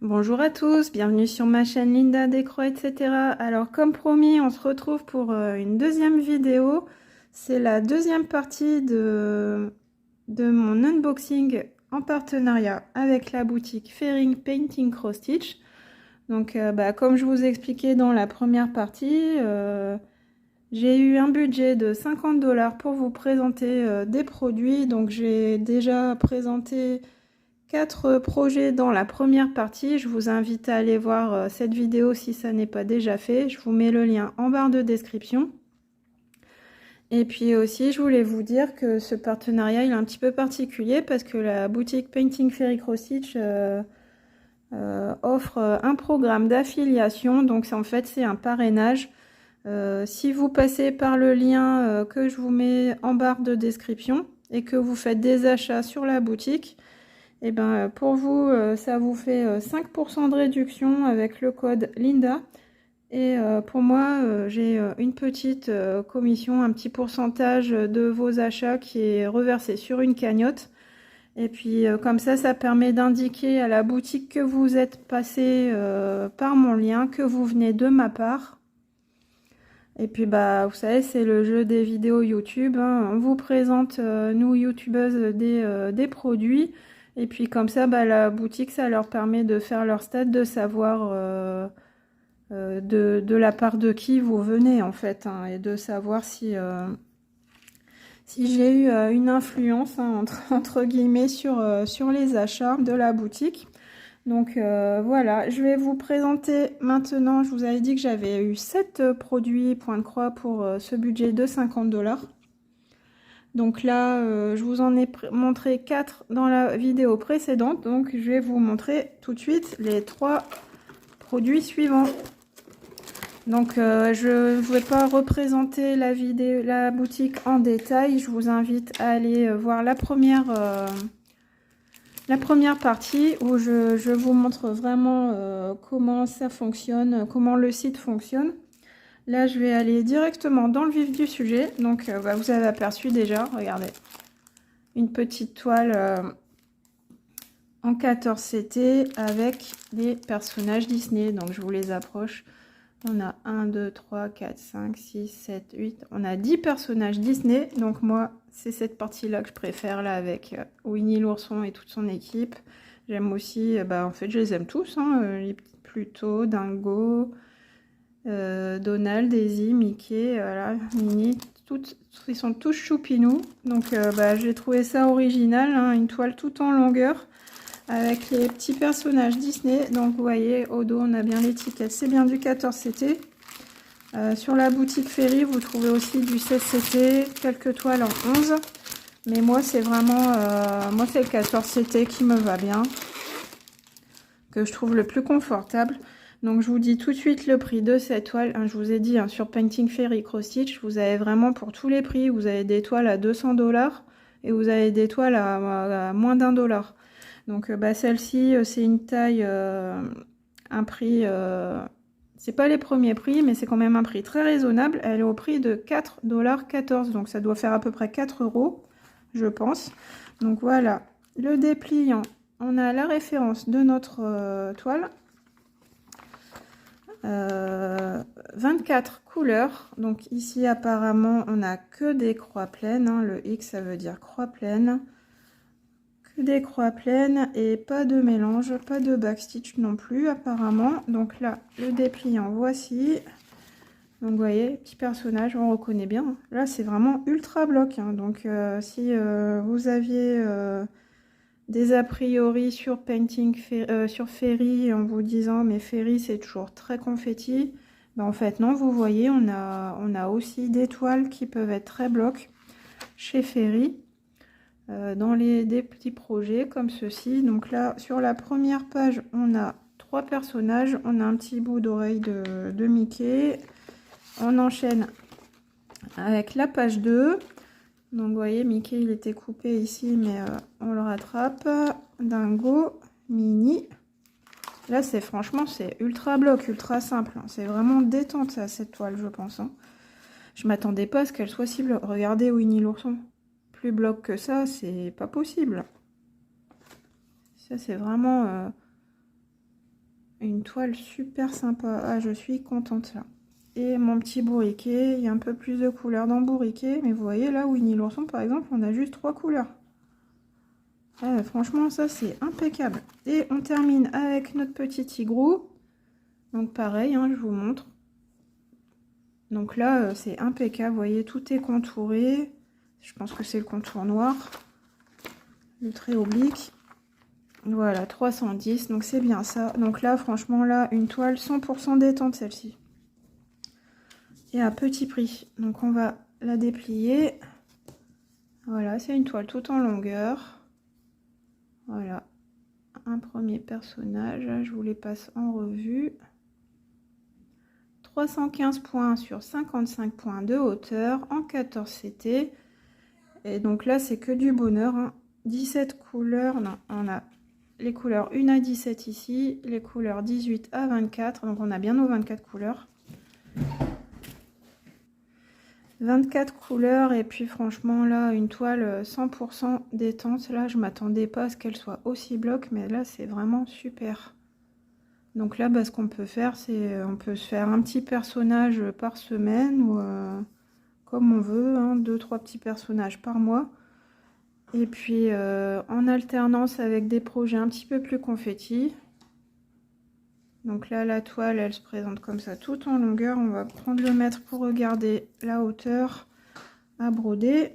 Bonjour à tous, bienvenue sur ma chaîne Linda Décro, etc. Alors comme promis, on se retrouve pour une deuxième vidéo. C'est la deuxième partie de mon unboxing en partenariat avec la boutique Fairing Painting Cross Stitch. Donc comme je vous ai expliqué dans la première partie, j'ai eu un budget de 50 $ pour vous présenter des produits. Donc j'ai déjà présenté 4 projets dans la première partie. Je vous invite à aller voir cette vidéo si ça n'est pas déjà fait. Je vous mets le lien en barre de description. Et puis aussi, je voulais vous dire que ce partenariat il est un petit peu particulier parce que la boutique Painting Fairy Cross Stitch offre un programme d'affiliation. Donc en fait, c'est un parrainage. Si vous passez par le lien que je vous mets en barre de description et que vous faites des achats sur la boutique, et ben pour vous, ça vous fait 5% de réduction avec le code Linda. Et pour moi, j'ai une petite commission, un petit pourcentage de vos achats qui est reversé sur une cagnotte. Et puis comme ça permet d'indiquer à la boutique que vous êtes passé par mon lien, que vous venez de ma part. Et puis vous savez, c'est le jeu des vidéos YouTube, hein. On vous présente, nous youtubeuses, des produits. Et puis comme ça, la boutique, ça leur permet de faire leur stat, de savoir de la part de qui vous venez en fait, hein, et de savoir si j'ai eu une influence, hein, entre guillemets sur les achats de la boutique. Donc voilà, je vais vous présenter maintenant. Je vous avais dit que j'avais eu 7 produits point de croix pour ce budget de 50 $. Donc là, je vous en ai montré 4 dans la vidéo précédente. Donc je vais vous montrer tout de suite les 3 produits suivants. Donc je ne vais pas représenter la boutique en détail. Je vous invite à aller voir la première partie où je vous montre vraiment comment ça fonctionne, comment le site fonctionne. Là, je vais aller directement dans le vif du sujet. Donc, vous avez aperçu déjà, regardez, une petite toile en 14 CT avec les personnages Disney. Donc, je vous les approche. On a 1, 2, 3, 4, 5, 6, 7, 8. On a 10 personnages Disney. Donc, moi, c'est cette partie-là que je préfère, là, avec Winnie l'ourson et toute son équipe. J'aime aussi, en fait, je les aime tous, hein, les petits Pluto, Dingo, Donald, Daisy, Mickey, voilà, Minnie, ils sont tous choupinous. Donc j'ai trouvé ça original, hein, une toile tout en longueur avec les petits personnages Disney. Donc vous voyez, au dos on a bien l'étiquette, c'est bien du 14 CT. Sur la boutique Fairy, vous trouvez aussi du 16 CT, quelques toiles en 11. Mais moi c'est vraiment, moi c'est le 14 CT qui me va bien, que je trouve le plus confortable. Donc je vous dis tout de suite le prix de cette toile, hein. Je vous ai dit, hein, sur Painting Fairy Cross Stitch, vous avez vraiment pour tous les prix. Vous avez des toiles à 200 $ et vous avez des toiles à moins d'1 $. Donc celle-ci, c'est une taille, un prix, c'est pas les premiers prix, mais c'est quand même un prix très raisonnable. Elle est au prix de 4,14 $, donc ça doit faire à peu près 4 €, je pense. Donc voilà, le dépliant, on a la référence de notre toile. 24 couleurs. Donc ici apparemment on n'a que des croix pleines, hein. Le X ça veut dire croix pleine, que des croix pleines et pas de mélange, pas de backstitch non plus apparemment. Donc là le dépliant, voici. Donc vous voyez, petit personnage, on reconnaît bien. Là c'est vraiment ultra bloc, hein. Donc si vous aviez des a priori sur sur Fairy en vous disant mais Fairy c'est toujours très confetti, en fait non, vous voyez, on a aussi des toiles qui peuvent être très blocs chez Fairy, dans des petits projets comme ceci. Donc là sur la première page on a 3 personnages, on a un petit bout d'oreille de Mickey. On enchaîne avec la page 2. Donc vous voyez, Mickey il était coupé ici, mais on le rattrape. Dingo, Minnie. Là c'est franchement c'est ultra bloc, ultra simple, hein. C'est vraiment détente ça, cette toile, je pense, hein. Je m'attendais pas à ce qu'elle soit si bloc. Regardez Winnie l'ourson. Plus bloc que ça, c'est pas possible. Ça c'est vraiment une toile super sympa. Ah, je suis contente là. Et mon petit bourriquet, il y a un peu plus de couleurs dans le bourriquet. Mais vous voyez là, Winnie l'ourson par exemple, on a juste 3 couleurs. Ah, franchement, ça c'est impeccable. Et on termine avec notre petit tigrou. Donc pareil, hein, je vous montre. Donc là, c'est impeccable. Vous voyez, tout est contouré. Je pense que c'est le contour noir. Le trait oblique. Voilà, 310. Donc c'est bien ça. Donc là, franchement, là, une toile 100% détente celle-ci. Et à petit prix. Donc on va la déplier. Voilà, c'est une toile tout en longueur. Voilà. Un premier personnage. Je vous les passe en revue. 315 points sur 55 points de hauteur en 14 CT. Et donc là, c'est que du bonheur. Hein. 17 couleurs. Non, on a les couleurs 1 à 17 ici. Les couleurs 18 à 24. Donc on a bien nos 24 couleurs. 24 couleurs. Et puis franchement, là, une toile 100% détente. Là, je m'attendais pas à ce qu'elle soit aussi bloc. Mais là, c'est vraiment super. Donc là, bah, ce qu'on peut faire, c'est on peut se faire un petit personnage par semaine ou comme on veut, hein, 2-3 petits personnages par mois. Et puis en alternance avec des projets un petit peu plus confetti. Donc là, la toile, elle se présente comme ça tout en longueur. On va prendre le mètre pour regarder la hauteur à broder.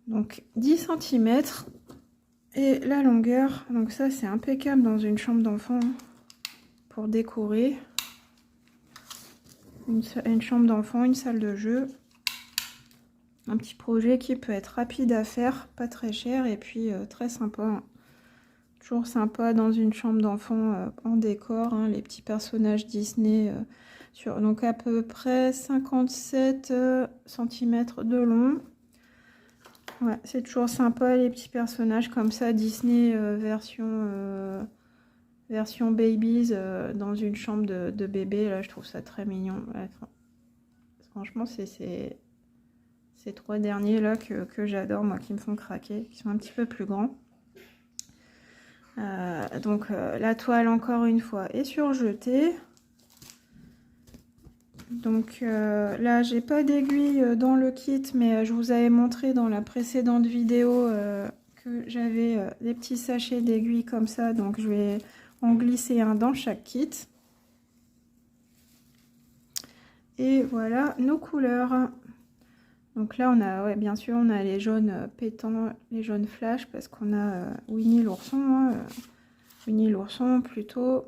Donc 10 cm. Et la longueur, donc ça c'est impeccable dans une chambre d'enfant pour décorer. Une chambre d'enfant, une salle de jeu. Un petit projet qui peut être rapide à faire, pas très cher et puis très sympa. Toujours sympa dans une chambre d'enfant en décor, hein, les petits personnages Disney sur donc à peu près 57 cm de long. Ouais, c'est toujours sympa les petits personnages comme ça, Disney version babies dans une chambre de bébé. Là, je trouve ça très mignon. Ouais, franchement, c'est ces 3 derniers là que j'adore, moi, qui me font craquer, qui sont un petit peu plus grands. Donc la toile, encore une fois, est surjetée. Donc là, j'ai pas d'aiguille dans le kit, mais je vous avais montré dans la précédente vidéo que j'avais des petits sachets d'aiguilles comme ça. Donc je vais en glisser un dans chaque kit. Et voilà nos couleurs. Donc là, on a, ouais, bien sûr, on a les jaunes pétants, les jaunes flash, parce qu'on a Winnie l'ourson, hein, Winnie l'ourson plutôt.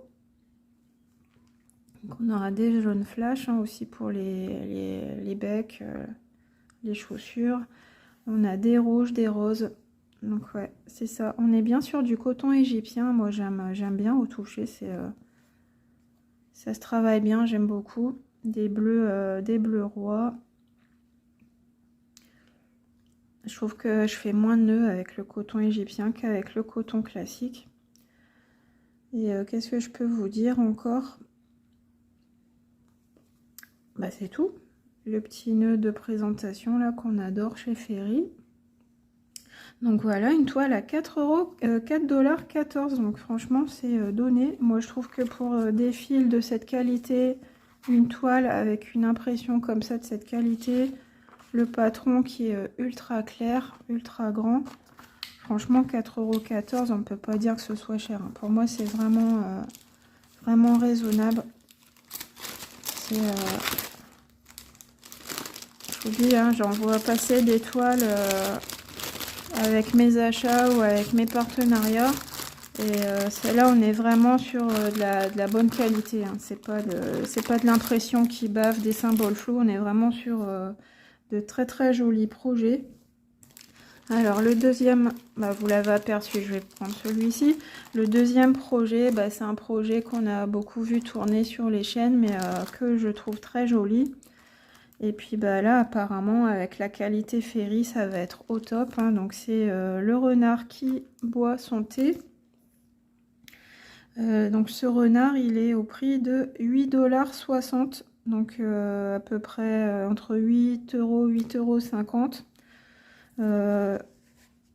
Donc on aura des jaunes flash hein, aussi pour les becs, les chaussures. On a des rouges, des roses. Donc ouais, c'est ça. On est bien sur du coton égyptien. Moi, j'aime bien au toucher. Ça se travaille bien, j'aime beaucoup. Des bleus rois. Je trouve que je fais moins de nœuds avec le coton égyptien qu'avec le coton classique. Et qu'est-ce que je peux vous dire encore? Bah c'est tout. Le petit nœud de présentation là qu'on adore chez Ferry. Donc voilà, une toile à 4,14 $. Donc franchement, c'est donné. Moi, je trouve que pour des fils de cette qualité, une toile avec une impression comme ça de cette qualité, le patron qui est ultra clair, ultra grand. Franchement, 4,14 €, on ne peut pas dire que ce soit cher. Pour moi, c'est vraiment, vraiment raisonnable. Je vous dis, hein, j'en vois passer des toiles avec mes achats ou avec mes partenariats. Et celle-là, on est vraiment sur de la bonne qualité. Hein. C'est pas de l'impression qui bave, des symboles flous. On est vraiment sur de très très jolis projets. Alors le deuxième, bah, vous l'avez aperçu, je vais prendre celui-ci. Le deuxième projet, bah, c'est un projet qu'on a beaucoup vu tourner sur les chaînes, mais que je trouve très joli. Et puis bah, là, apparemment, avec la qualité Ferry, ça va être au top. Hein. Donc c'est le renard qui boit son thé. Donc ce renard, il est au prix de 8,60 $. Donc à peu près entre 8 €, 8,50 €.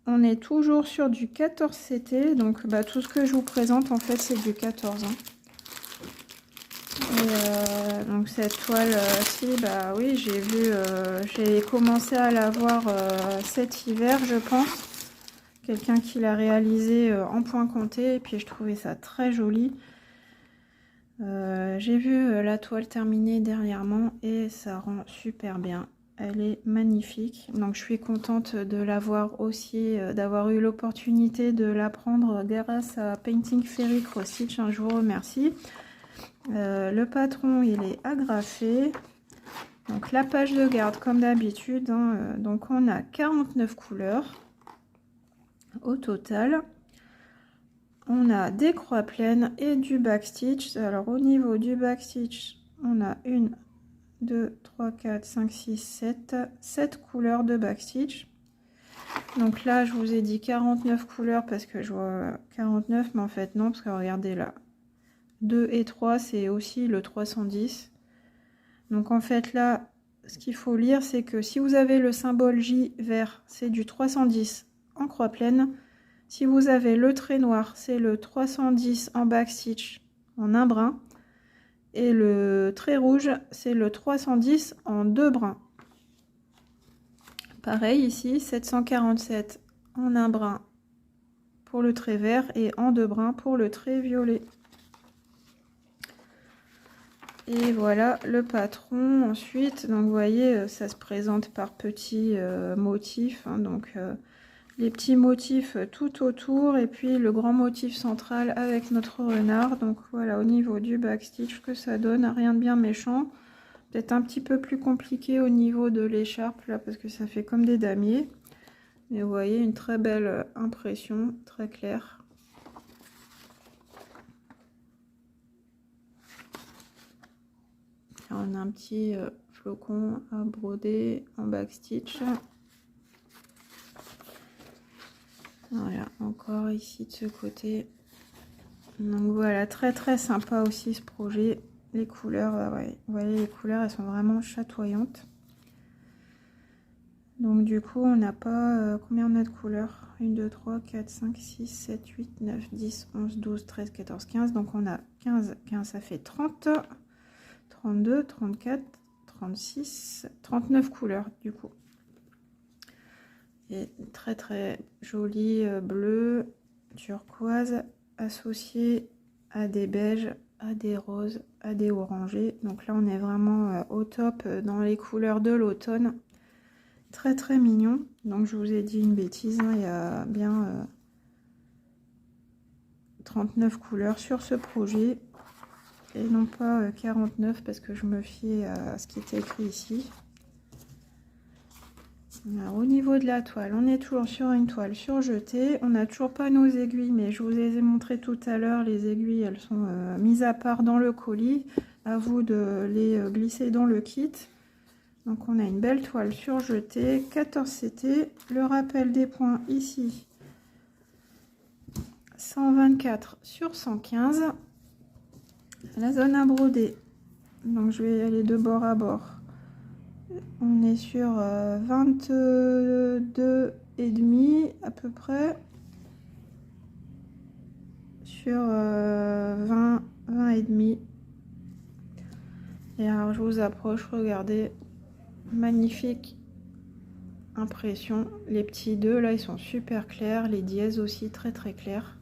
on est toujours sur du 14 CT. Donc bah, tout ce que je vous présente en fait c'est du 14. Hein. Et donc cette toile-ci, bah oui, j'ai vu, j'ai commencé à la voir cet hiver, je pense. Quelqu'un qui l'a réalisé en point compté, et puis je trouvais ça très joli. J'ai vu la toile terminée dernièrement et ça rend super bien. Elle est magnifique. Donc je suis contente de l'avoir aussi, d'avoir eu l'opportunité de la prendre grâce à Painting Fairy Cross Stitch. Je vous remercie. Le patron il est agrafé. Donc la page de garde comme d'habitude. Hein, donc on a 49 couleurs au total. On a des croix pleines et du backstitch. Alors au niveau du backstitch, on a 1, 2, 3, 4, 5, 6, 7 couleurs de backstitch. Donc là, je vous ai dit 49 couleurs parce que je vois 49, mais en fait non, parce que regardez là, 2 et 3, c'est aussi le 310. Donc en fait là, ce qu'il faut lire, c'est que si vous avez le symbole J vert, c'est du 310 en croix pleine. Si vous avez le trait noir, c'est le 310 en backstitch en un brin. Et le trait rouge, c'est le 310 en 2 brins. Pareil ici, 747 en un brin pour le trait vert et en 2 brins pour le trait violet. Et voilà le patron ensuite. Donc vous voyez, ça se présente par petits motifs. Hein, donc les petits motifs tout autour et puis le grand motif central avec notre renard. Donc voilà au niveau du backstitch que ça donne, rien de bien méchant. Peut-être un petit peu plus compliqué au niveau de l'écharpe là parce que ça fait comme des damiers. Mais vous voyez une très belle impression, très claire. Alors, on a un petit flocon à broder en backstitch. Voilà, encore ici de ce côté. Donc voilà, très très sympa aussi ce projet. Les couleurs, ouais, vous voyez les couleurs, elles sont vraiment chatoyantes. Donc du coup, on n'a pas... combien on a de couleurs? 1, 2, 3, 4, 5, 6, 7, 8, 9, 10, 11, 12, 13, 14, 15. Donc on a 15, 15 ça fait 30, 32, 34, 36, 39 couleurs du coup. Et très très joli bleu, turquoise, associé à des beiges, à des roses, à des orangés. Donc là on est vraiment au top dans les couleurs de l'automne. Très très mignon. Donc je vous ai dit une bêtise, hein, il y a bien 39 couleurs sur ce projet. Et non pas 49 parce que je me fiais à ce qui était écrit ici. Alors, au niveau de la toile, on est toujours sur une toile surjetée. On n'a toujours pas nos aiguilles, mais je vous les ai montré tout à l'heure. Les aiguilles, elles sont mises à part dans le colis. À vous de les glisser dans le kit. Donc on a une belle toile surjetée, 14 CT. Le rappel des points ici, 124 sur 115. La zone à broder, donc je vais aller de bord à bord. On est sur 22,5 à peu près. Sur 20 et demi. Et alors je vous approche, regardez, magnifique impression. Les petits 2 là ils sont super clairs, les dièses aussi très très clairs.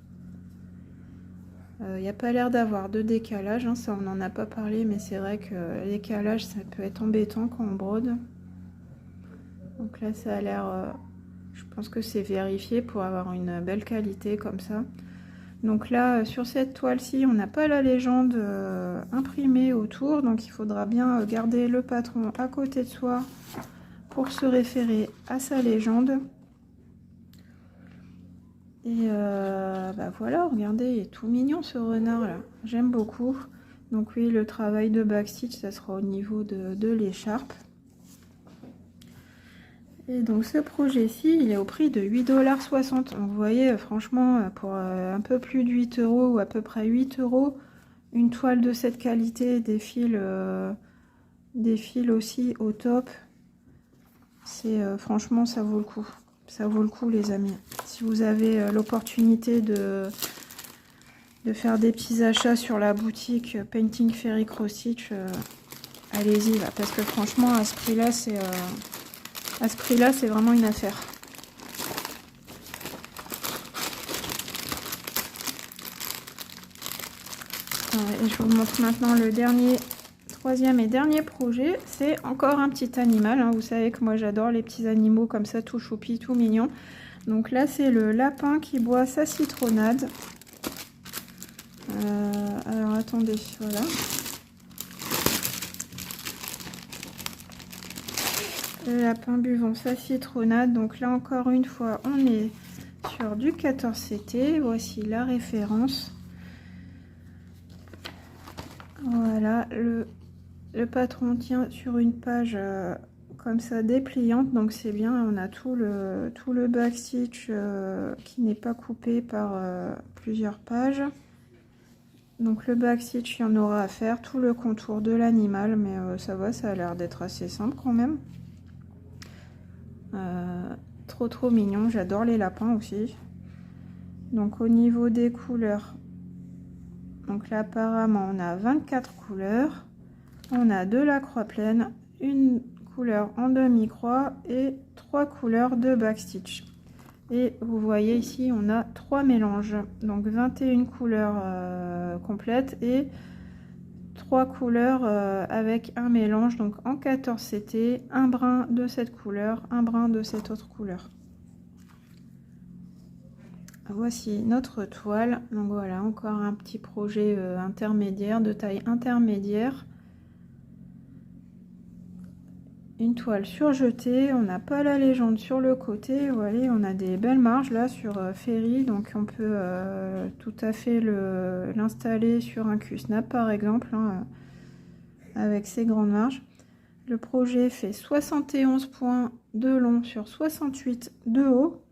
Il n'y a pas l'air d'avoir de décalage, hein, ça on n'en a pas parlé, mais c'est vrai que le décalage ça peut être embêtant quand on brode. Donc là ça a l'air, je pense que c'est vérifié pour avoir une belle qualité comme ça. Donc là sur cette toile-ci on n'a pas la légende imprimée autour, donc il faudra bien garder le patron à côté de soi pour se référer à sa légende. Et bah voilà, regardez, il est tout mignon ce renard là, j'aime beaucoup. Donc oui, le travail de backstitch, ça sera au niveau de l'écharpe. Et donc ce projet-ci, il est au prix de 8,60 $. Donc vous voyez, franchement, pour un peu plus de 8 € ou à peu près 8 €, une toile de cette qualité, des fils aussi au top, c'est franchement, ça vaut le coup. Ça vaut le coup, les amis. Si vous avez l'opportunité de faire des petits achats sur la boutique Painting Fairy Cross Stitch, allez-y là, parce que franchement, à ce prix-là, c'est vraiment une affaire. Et je vous montre maintenant le troisième et dernier projet. C'est encore un petit animal, hein. Vous savez que moi j'adore les petits animaux comme ça, tout choupi, tout mignon. Donc là c'est le lapin qui boit sa citronnade. Alors attendez, voilà. Le lapin buvant sa citronnade. Donc là encore une fois on est sur du 14CT. Voici la référence. Voilà, le patron tient sur une page comme ça dépliante, donc c'est bien. On a tout le backstitch qui n'est pas coupé par plusieurs pages. Donc le backstitch, il y en aura à faire, tout le contour de l'animal, mais ça va, ça a l'air d'être assez simple quand même. Trop mignon, j'adore les lapins aussi. Donc au niveau des couleurs, donc là apparemment on a 24 couleurs, on a de la croix pleine, une couleur en demi-croix et 3 couleurs de backstitch. Et vous voyez ici on a 3 mélanges, donc 21 couleurs complètes et 3 couleurs avec un mélange, donc en 14CT, un brin de cette couleur, un brin de cette autre couleur. Voici notre toile. Donc voilà, encore un petit projet intermédiaire, de taille intermédiaire. Une toile surjetée, on n'a pas la légende sur le côté. Vous voyez, on a des belles marges là sur Fairy, donc on peut tout à fait l'installer sur un Q-snap par exemple, hein, avec ces grandes marges. Le projet fait 71 points de long sur 68 de haut.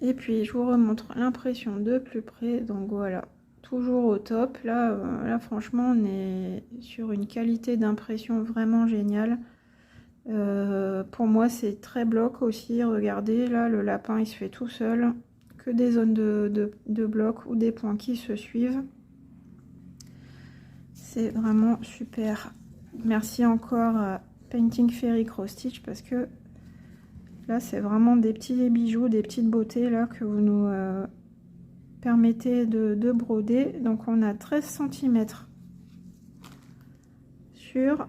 Et puis je vous remontre l'impression de plus près. Donc voilà, toujours au top. Là franchement on est sur une qualité d'impression vraiment géniale. Pour moi c'est très bloc aussi. Regardez là, le lapin il se fait tout seul, que des zones de bloc ou des points qui se suivent. C'est vraiment super. Merci encore à Painting Fairy Cross Stitch, parce que là, c'est vraiment des petits bijoux, des petites beautés là que vous nous permettez de broder. Donc, on a 13 cm sur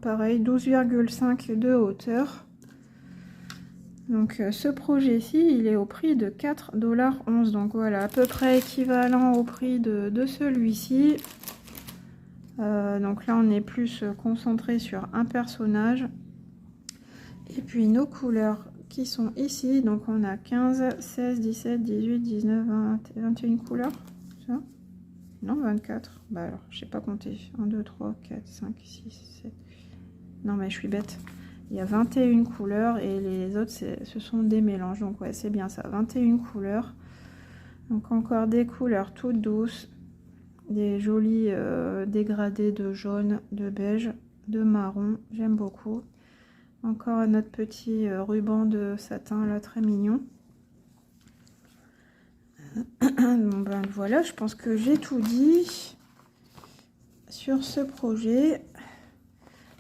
pareil 12,5 de hauteur. Donc, ce projet-ci, il est au prix de 4,11 $. Donc, voilà, à peu près équivalent au prix de celui-ci. Donc là, on est plus concentré sur un personnage. Et puis nos couleurs qui sont ici, donc on a 15, 16, 17, 18, 19, 20, 21 couleurs. Ça non, 24. Bah alors, je sais pas compter. 1, 2, 3, 4, 5, 6, 7. Non, mais je suis bête. Il y a 21 couleurs et les autres, ce sont des mélanges. Donc ouais, c'est bien ça. 21 couleurs. Donc encore des couleurs toutes douces. Des jolis dégradés de jaune, de beige, de marron. J'aime beaucoup. Encore notre petit ruban de satin là, très mignon. Bon ben voilà, je pense que j'ai tout dit sur ce projet.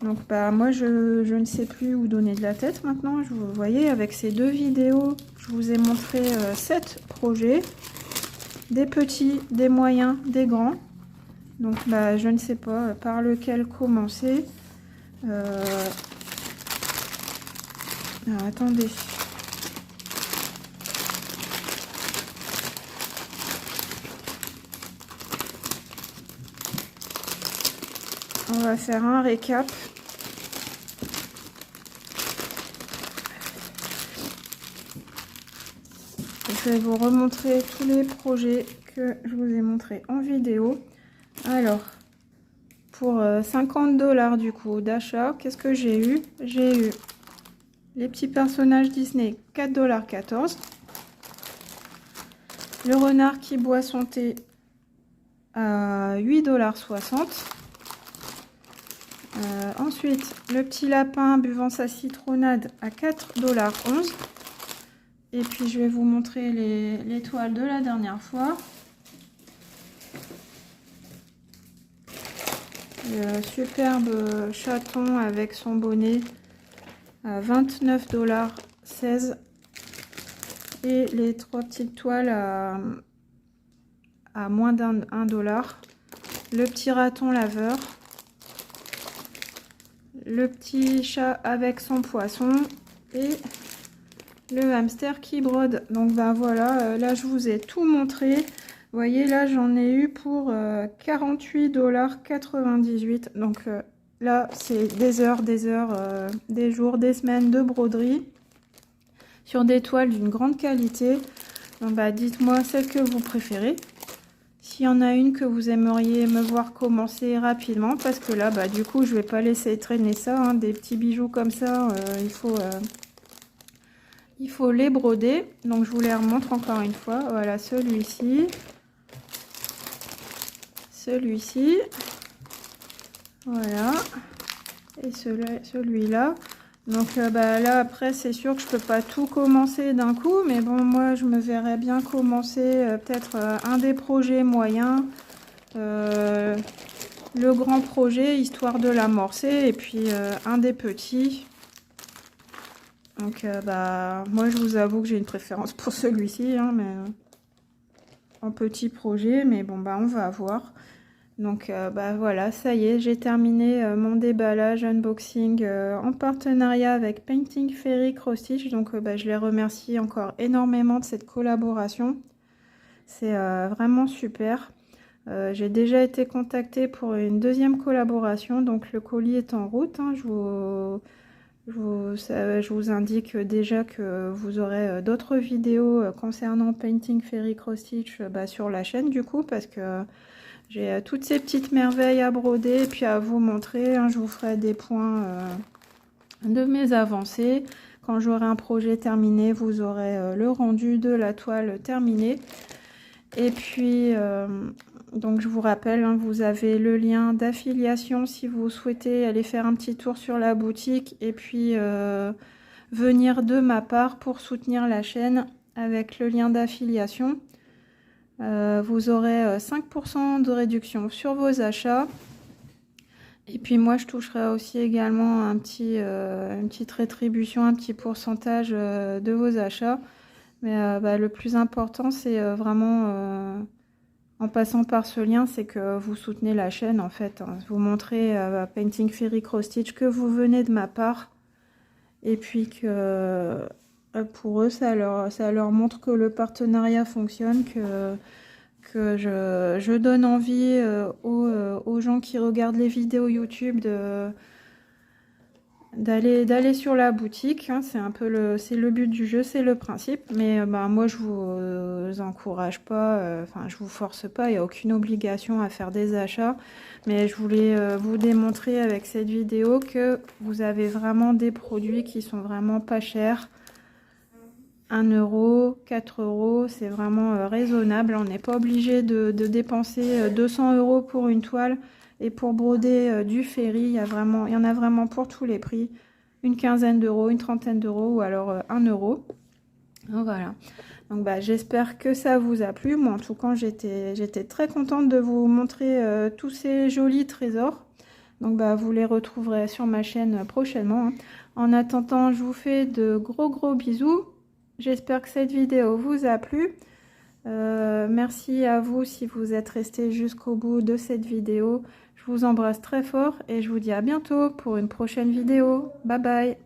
Donc bah moi je ne sais plus où donner de la tête maintenant. Vous voyez, avec ces deux vidéos, je vous ai montré 7 projets, des petits, des moyens, des grands. Donc bah je ne sais pas par lequel commencer. Alors attendez. On va faire un récap. Je vais vous remontrer tous les projets que je vous ai montrés en vidéo. Alors, pour 50 $ du coup d'achat, qu'est-ce que j'ai eu? J'ai eu les petits personnages Disney, 4,14 $. Le renard qui boit son thé à 8,60 $. Ensuite, le petit lapin buvant sa citronnade à 4,11 $. Et puis, je vais vous montrer les toiles de la dernière fois. Le superbe chaton avec son bonnet à 29,16 $. Et les 3 petites toiles à moins d'1 $. Le petit raton laveur. Le petit chat avec son poisson. Et le hamster qui brode. Donc ben voilà, là je vous ai tout montré. Vous voyez, là j'en ai eu pour 48,98 $. Donc là c'est des heures, des jours, des semaines de broderie sur des toiles d'une grande qualité. Donc bah, dites-moi celle que vous préférez. S'il y en a une que vous aimeriez me voir commencer rapidement, parce que là bah, du coup je vais pas laisser traîner ça, hein, des petits bijoux comme ça, il faut les broder. Donc je vous les remontre encore une fois. Voilà, celui-ci, celui-ci, voilà, et celui-là. Donc bah, là après c'est sûr que je peux pas tout commencer d'un coup, mais bon, moi je me verrais bien commencer peut-être un des projets moyens, le grand projet, histoire de l'amorcer, et puis un des petits. Donc bah moi je vous avoue que j'ai une préférence pour celui-ci, hein, mais en petit projet, mais bon bah on va voir. Donc bah voilà, ça y est, j'ai terminé mon déballage unboxing en partenariat avec Painting Fairy Cross Stitch. Donc bah, je les remercie encore énormément de cette collaboration. C'est vraiment super. J'ai déjà été contactée pour une deuxième collaboration, donc le colis est en route, hein. Je vous indique déjà que vous aurez d'autres vidéos concernant Painting Fairy Cross Stitch bah, sur la chaîne du coup, parce que j'ai toutes ces petites merveilles à broder et puis à vous montrer, hein. Je vous ferai des points de mes avancées. Quand j'aurai un projet terminé, vous aurez le rendu de la toile terminée. Et puis, donc je vous rappelle, hein, vous avez le lien d'affiliation si vous souhaitez aller faire un petit tour sur la boutique et puis venir de ma part pour soutenir la chaîne avec le lien d'affiliation. Vous aurez 5% de réduction sur vos achats. Et puis moi, je toucherai aussi également une petite rétribution, un petit pourcentage de vos achats. Mais bah, le plus important, c'est vraiment, en passant par ce lien, c'est que vous soutenez la chaîne, en fait, hein. Vous montrez à Painting Fairy Cross Stitch que vous venez de ma part. Et puis que pour eux, ça leur montre que le partenariat fonctionne, que je donne envie aux gens qui regardent les vidéos YouTube d'aller sur la boutique, hein. C'est un peu le but du jeu, c'est le principe. Mais bah, moi, je vous encourage pas, enfin, je vous force pas, il n'y a aucune obligation à faire des achats. Mais je voulais vous démontrer avec cette vidéo que vous avez vraiment des produits qui sont vraiment pas chers. 1 €, 4 €, c'est vraiment raisonnable. On n'est pas obligé de dépenser 200 € pour une toile. Et pour broder du Fairy, il y en a vraiment pour tous les prix. Une quinzaine d'euros, une trentaine d'euros ou alors 1 €. Donc voilà. Donc bah, j'espère que ça vous a plu. Moi en tout cas, j'étais très contente de vous montrer tous ces jolis trésors. Donc bah, vous les retrouverez sur ma chaîne prochainement, hein. En attendant, je vous fais de gros bisous. J'espère que cette vidéo vous a plu. Merci à vous si vous êtes resté jusqu'au bout de cette vidéo. Je vous embrasse très fort et je vous dis à bientôt pour une prochaine vidéo. Bye bye.